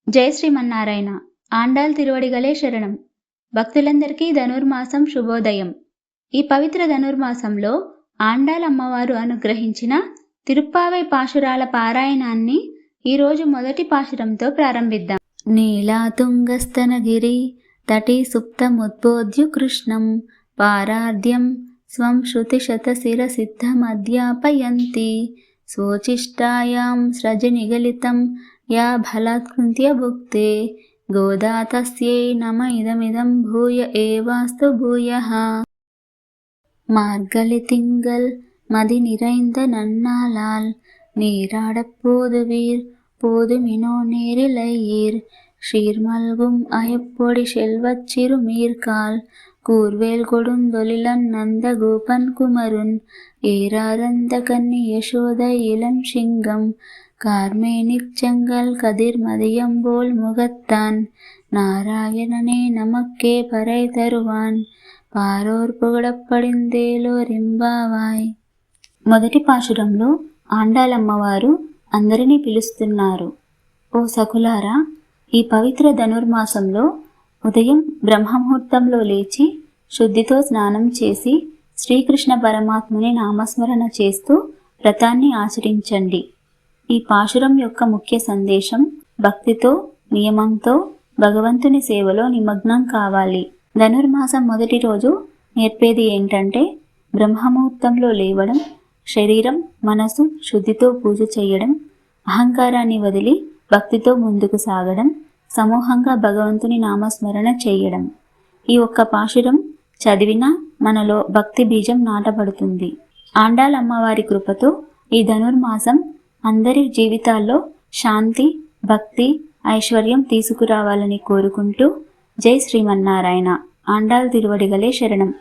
జై శ్రీమన్నారాయణ. ఆండాళ్ తిరువడిగలే శరణం. భక్తులందరికీ ధనుర్మాసం శుభోదయం. ఈ పవిత్ర ధనుర్మాసంలో ఆండాళ్ అమ్మవారు అనుగ్రహించిన తిరుప్పావై పాశురాల పారాయణాన్ని ఈరోజు మొదటి పాశురంతో ప్రారంభిద్దాం. నీలాతుంగస్తనగిరి తటీ సుప్తముద్బోధ్య కృష్ణం పారార్ధ్యం స్వం శృతిశతశిరసిద్ధమధ్యాపయంతి స్వోచిష్టాయాం స్రజనిగలితం యా బలాత్కృత్య భుక్తే గోదా తస్యై నమ ఇదమిదం భూయ ఏవాస్తు భూయః. மார்கழி திங்கள் மதி நிறைந்த நன்னாளால் நீராடப்போதுவீர் போதுமினோ நேரிழையீர் ஷீர்மல்கும் அயப்பொடி செல்வச் சிறுமீர்கால் கூர்வேல் கொடுந்தொழிலன் நந்த கோபன் குமருன் ஏராரந்த கன்னி யசோத இளம் சிங்கம் கார்மேனிச் செங்கல் கதிர் மதியம்போல் முகத்தான் நாராயணனே நமக்கே பறை தருவான் పారోర్ పొగడప్పడిందేలో రింబావాయ్. మొదటి పాశురంలో ఆండాళమ్మవారు అందరినీ పిలుస్తున్నారు. ఓ సకులారా, ఈ పవిత్ర ధనుర్మాసంలో ఉదయం బ్రహ్మముహూర్తంలో లేచి శుద్ధితో స్నానం చేసి శ్రీకృష్ణ పరమాత్ముని నామస్మరణ చేస్తూ వ్రతాన్ని ఆచరించండి. ఈ పాశురం యొక్క ముఖ్య సందేశం భక్తితో నియమంతో భగవంతుని సేవలో నిమగ్నం కావాలి. ధనుర్మాసం మొదటి రోజు నేర్పేది ఏంటంటే బ్రహ్మముహూర్తంలో లేవడం, శరీరం మనసు శుద్ధితో పూజ చేయడం, అహంకారాన్ని వదిలి భక్తితో ముందుకు సాగడం, సమూహంగా భగవంతుని నామస్మరణ చేయడం. ఈ ఒక్క పాశురం చదివినా మనలో భక్తి బీజం నాటబడుతుంది. ఆండాళ్ అమ్మవారి కృపతో ఈ ధనుర్మాసం అందరి జీవితాల్లో శాంతి, భక్తి, ఐశ్వర్యం తీసుకురావాలని కోరుకుంటూ జై శ్రీమన్నారాయణ. ఆండాళ్ తిరువడిగలే శరణం.